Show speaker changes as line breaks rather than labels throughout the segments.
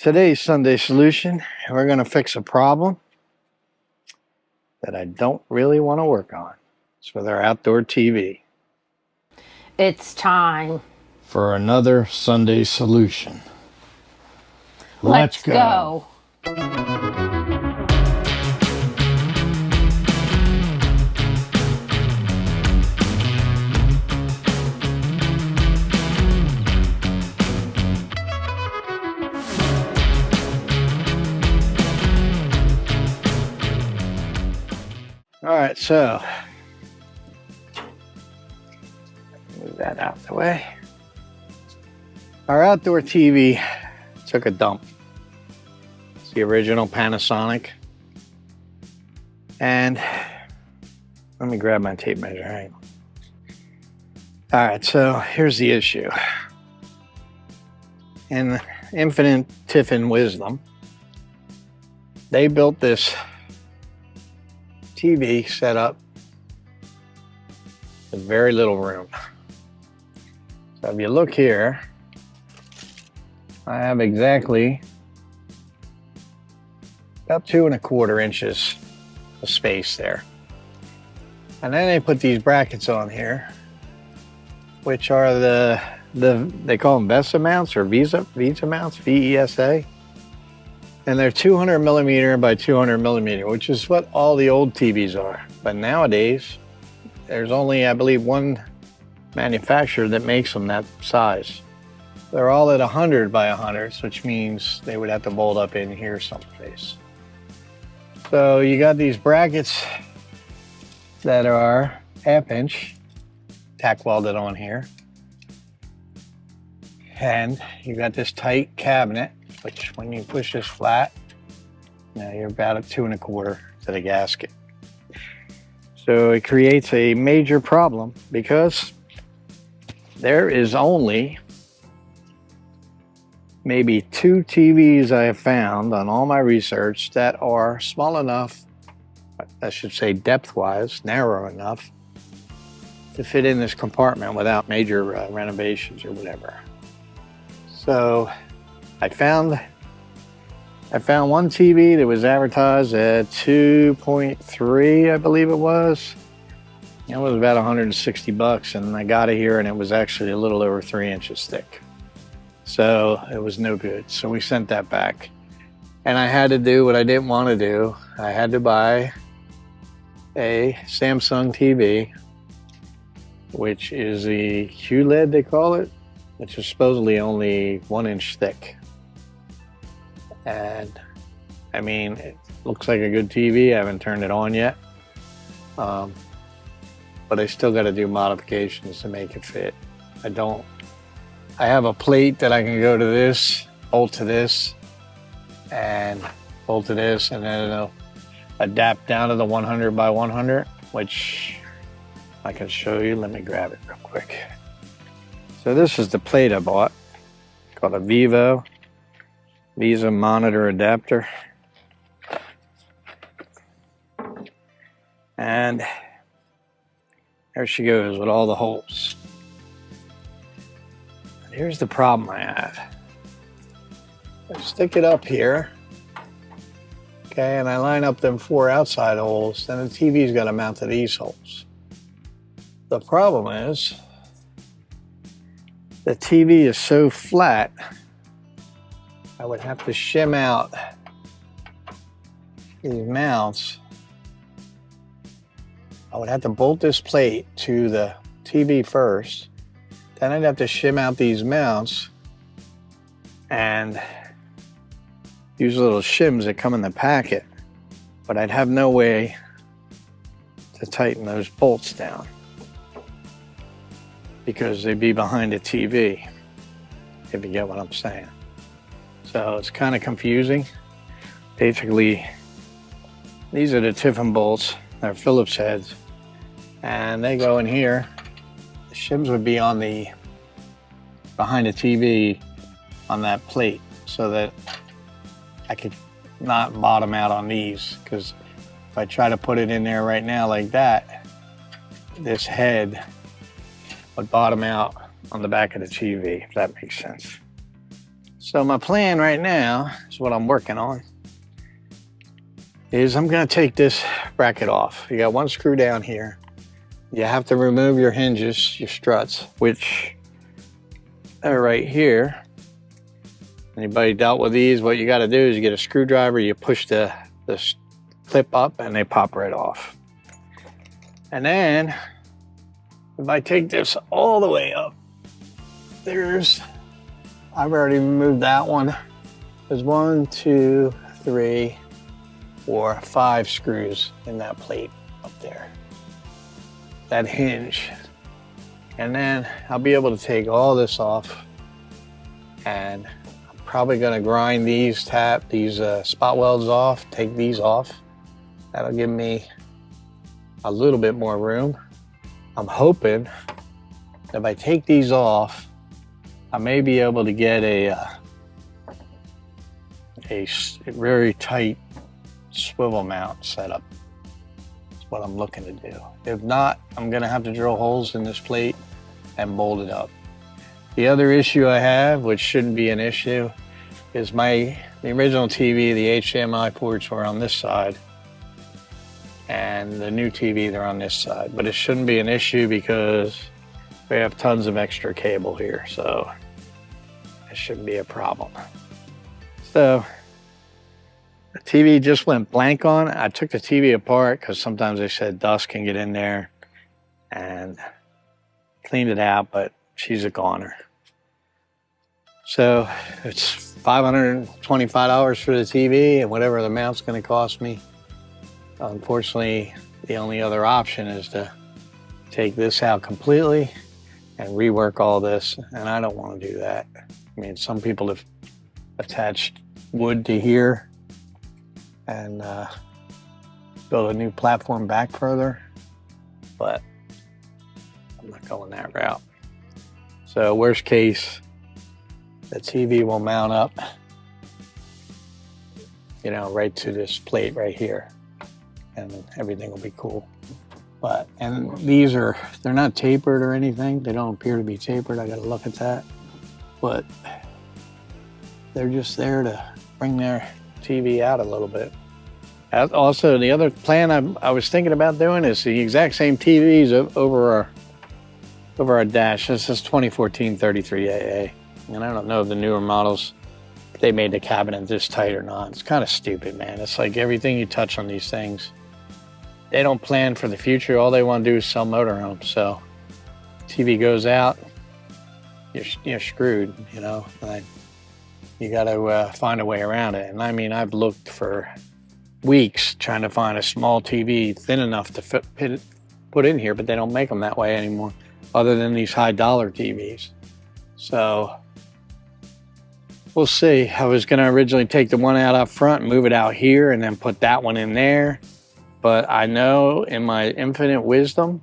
Today's Sunday solution, we're going to fix a problem that I don't really want to work on. It's with our outdoor TV.
It's time
For another Sunday solution.
Let's go.
All right, so move that out of the way. Our outdoor TV took a dump. It's the original Panasonic. And let me grab my tape measure. Hang on. All right, so here's the issue. In infinite Tiffin wisdom, they built this TV setup with very little room. So if you look here, I have exactly about 2¼ inches of space there. And then they put these brackets on here, which are they call them VESA mounts or Visa mounts, VESA. And they're 200 millimeter by 200 millimeter, which is what all the old TVs are. But nowadays, there's only, I believe, one manufacturer that makes them that size. They're all at 100 by 100, which means they would have to bolt up in here someplace. So you got these brackets that are 1/2 inch tack welded on here. And you got this tight cabinet, which when you push this flat, now you're about at 2¼ to the gasket. So it creates a major problem because there is only maybe 2 TVs I have found on all my research that are small enough, I should say depth-wise, narrow enough to fit in this compartment without major renovations or whatever. So I found one TV that was advertised at 2.3, I believe it was. It was about 160 bucks, and I got it here, and it was actually a little over 3 inches thick. So it was no good. So we sent that back. And I had to do what I didn't want to do. I had to buy a Samsung TV, which is the QLED, they call it, which is supposedly only 1 inch thick. And I mean, it looks like a good TV. I haven't turned it on yet. But I still got to do modifications to make it fit. I have a plate that I can go to this, bolt to this, and bolt to this, and then it'll adapt down to the 100 by 100, which I can show you. Let me grab it real quick. So this is the plate I bought, called a Visa monitor adapter. And there she goes with all the holes. And here's the problem I have. I stick it up here, okay, and I line up them 4 outside holes, then the TV's got to mount to these holes. The problem is, the TV is so flat, I would have to shim out these mounts. I would have to bolt this plate to the TV first. Then I'd have to shim out these mounts and use little shims that come in the packet. But I'd have no way to tighten those bolts down because they'd be behind the TV, if you get what I'm saying. So it's kind of confusing. Basically, these are the Tiffin bolts. They're Phillips heads. And they go in here. The shims would be on behind the TV on that plate so that I could not bottom out on these, because if I try to put it in there right now like that, this head would bottom out on the back of the TV, if that makes sense. So my plan right now is what I'm working on. Is I'm going to take this bracket off. You got one screw down here. You have to remove your hinges, your struts, which are right here. Anybody dealt with these? What you got to do is you get a screwdriver, you push the clip up, and they pop right off. And then if I take this all the way up, I've already removed that one. There's 1, 2, 3, 4, 5 screws in that plate up there. That hinge. And then I'll be able to take all this off, and I'm probably gonna grind these spot welds off, take these off. That'll give me a little bit more room. I'm hoping if I take these off, I may be able to get a very tight swivel mount setup. That's what I'm looking to do. If not, I'm gonna have to drill holes in this plate and bolt it up. The other issue I have, which shouldn't be an issue, is the original TV, the HDMI ports were on this side, and the new TV, they're on this side. But it shouldn't be an issue because we have tons of extra cable here, so it shouldn't be a problem. So the TV just went blank on. I took the TV apart because sometimes they said dust can get in there, and cleaned it out, but she's a goner. So it's $525 for the TV and whatever the mount's going to cost me. Unfortunately, the only other option is to take this out completely and rework all this, and I don't want to do that. I mean, some people have attached wood to here and build a new platform back further, but I'm not going that route. So worst case, the TV will mount up, right to this plate right here, and everything will be cool. And they're not tapered or anything. They don't appear to be tapered. I gotta look at that. But they're just there to bring their TV out a little bit. Also, the other plan I was thinking about doing is the exact same TVs over our dash. This is 2014 33AA. And I don't know if the newer models, they made the cabinet this tight or not. It's kind of stupid, man. It's like everything you touch on these things, they don't plan for the future. All they want to do is sell motorhomes. So TV goes out, you're screwed, Like, you got to find a way around it. And I mean, I've looked for weeks trying to find a small TV thin enough to put in here, but they don't make them that way anymore, other than these high dollar TVs. So we'll see. I was going to originally take the one out up front and move it out here and then put that one in there. But I know in my infinite wisdom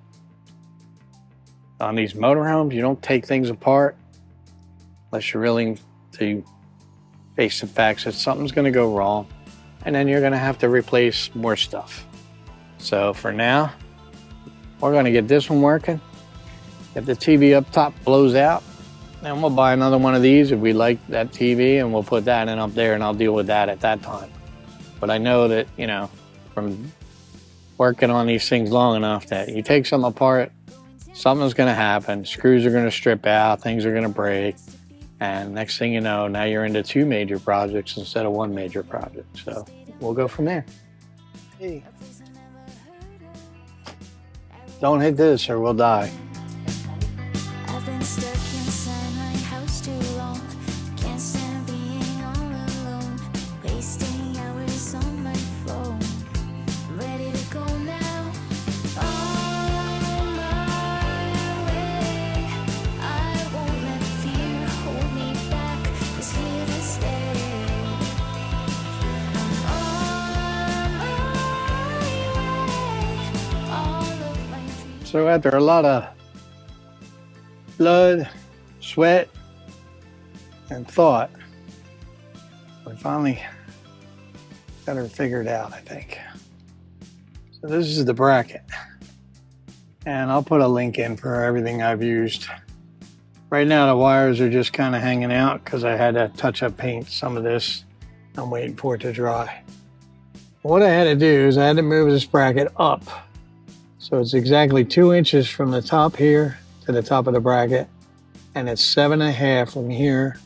on these motorhomes, you don't take things apart unless you're willing to face the facts that something's going to go wrong, and then you're going to have to replace more stuff. So for now, we're going to get this one working. If the TV up top blows out, then we'll buy another one of these if we like that TV, and we'll put that in up there, and I'll deal with that at that time. But I know that, from working on these things long enough, that you take something apart, something's going to happen. Screws are going to strip out, things are going to break, and next thing you know, now you're into 2 major projects instead of 1 major project. So we'll go from there. Hey. Don't hit this or we'll die.
I've been stuck inside my house too long. Can't stand being all alone. Wasting hours on my phone. I'm ready to go now. On my way. I won't let fear hold me back. It's here to stay. I'm on my way. All of my dreams.
So after a lot of blood, sweat, and thought, we finally got her figured out, I think. So this is the bracket, and I'll put a link in for everything I've used Right now the wires are just kind of hanging out because I had to touch up paint some of this. I'm waiting for it to dry. What I had to do is I had to move this bracket up. So it's exactly 2 inches from the top here to the top of the bracket. And it's 7.5 from here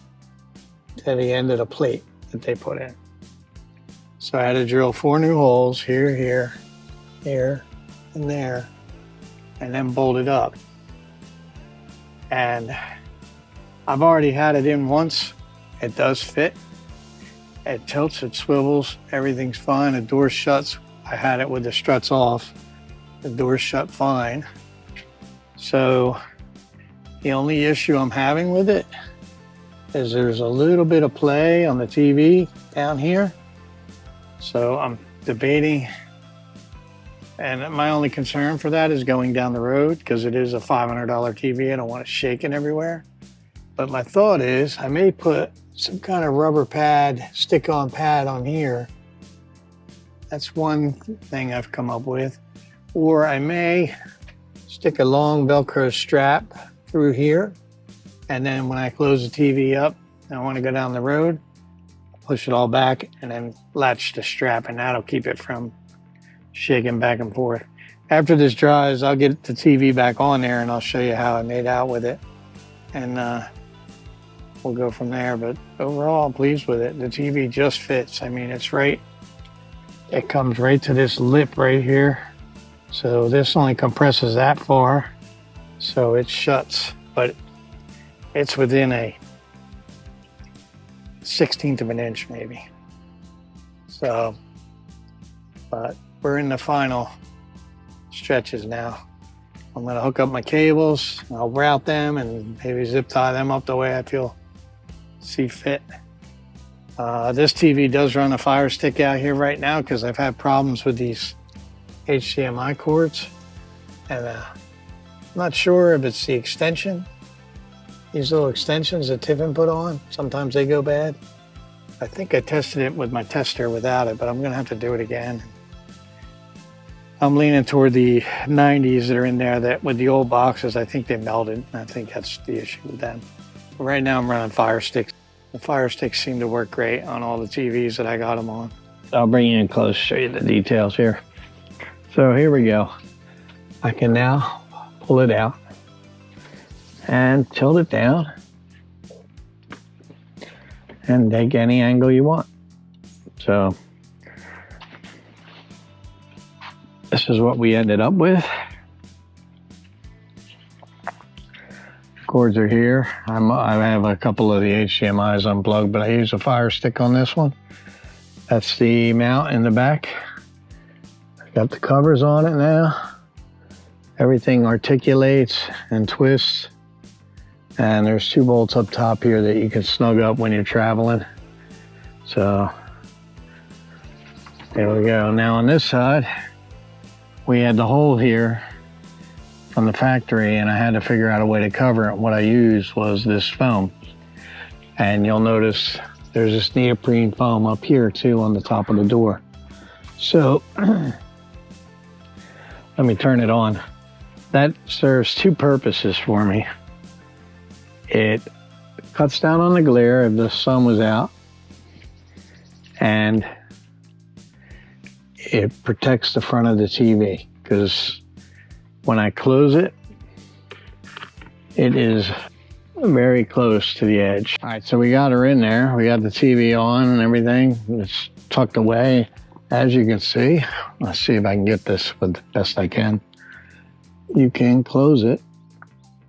to the end of the plate that they put in. So I had to drill 4 new holes here, here, here, and there, and then bolt it up. And I've already had it in once. It does fit. It tilts, it swivels, everything's fine. The door shuts. I had it with the struts off. The door shut fine. So the only issue I'm having with it is there's a little bit of play on the TV down here. So I'm debating, and my only concern for that is going down the road because it is a $500 TV. I don't want it shaking everywhere. But my thought is I may put some kind of rubber pad, stick-on pad on here. That's one thing I've come up with. Or I may stick a long Velcro strap through here. And then when I close the TV up and I want to go down the road, push it all back and then latch the strap, and that'll keep it from shaking back and forth. After this dries, I'll get the TV back on there and I'll show you how I made out with it. And we'll go from there. But overall, I'm pleased with it. The TV just fits. I mean, it's right. It comes right to this lip right here. So this only compresses that far. So it shuts, but it's within a 1/16 of an inch maybe. So, but we're in the final stretches now. I'm gonna hook up my cables, I'll route them and maybe zip tie them up the way I see fit. This TV does run a Fire Stick out here right now because I've had problems with these HDMI cords. And I'm not sure if it's the extension. These little extensions that Tiffin put on, sometimes they go bad. I think I tested it with my tester without it, but I'm gonna have to do it again. I'm leaning toward the 90s that are in there that with the old boxes, I think they melted. I think that's the issue with them. But right now I'm running Fire Sticks. The Fire Sticks seem to work great on all the TVs that I got them on. I'll bring you in close, show you the details here. So here we go. I can now pull it out and tilt it down and take any angle you want. So this is what we ended up with. Cords are here. I have a couple of the HDMIs unplugged, but I use a Fire Stick on this one. That's the mount in the back. Got the covers on it now. Everything articulates and twists. And there's 2 bolts up top here that you can snug up when you're traveling. So there we go. Now on this side, we had the hole here from the factory and I had to figure out a way to cover it. What I used was this foam. And you'll notice there's this neoprene foam up here too on the top of the door. So let me turn it on. That serves 2 purposes for me. It cuts down on the glare if the sun was out, and it protects the front of the TV because when I close it, it is very close to the edge. All right, so we got her in there. We got the TV on and everything. It's tucked away, as you can see. Let's see if I can get this with the best I can. You can close it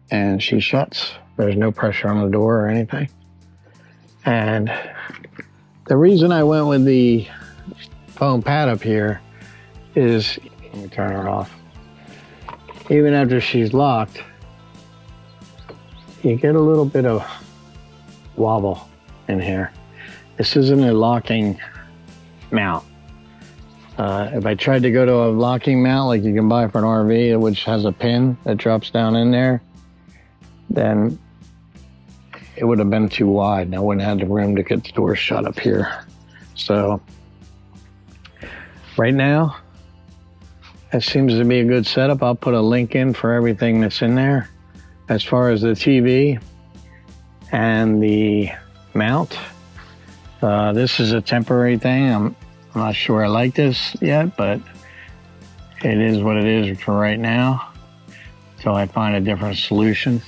and she shuts. There's no pressure on the door or anything. And the reason I went with the foam pad up here is, let me turn her off. Even after she's locked, you get a little bit of wobble in here. This isn't a locking mount. If I tried to go to a locking mount like you can buy for an RV, which has a pin that drops down in there, then it would have been too wide and I wouldn't have had the room to get the door shut up here. So right now, it seems to be a good setup. I'll put a link in for everything that's in there. As far as the TV, And the mount, this is a temporary thing. I'm not sure I like this yet, but it is what it is for right now until I find a different solution.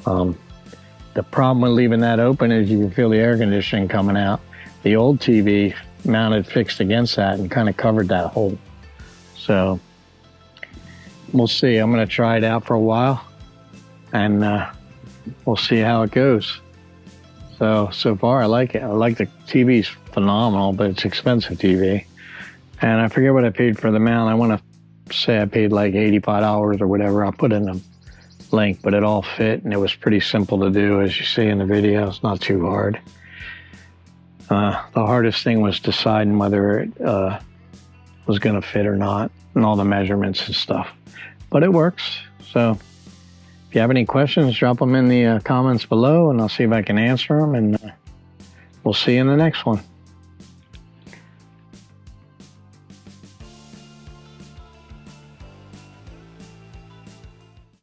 The problem with leaving that open is you can feel the air conditioning coming out. The old TV mounted fixed against that and kind of covered that hole. So we'll see. I'm going to try it out for a while, and we'll see how it goes. So far I like it. I like the TV's phenomenal, but it's expensive TV. And I forget what I paid for the mount. I want to say I paid like $85 or whatever. I'll put in the link, but it all fit and it was pretty simple to do, as you see in the video. It's not too hard. The hardest thing was deciding whether it was going to fit or not, and all the measurements and stuff. But it works. So if you have any questions, drop them in the comments below, and I'll see if I can answer them, and we'll see you in the next one.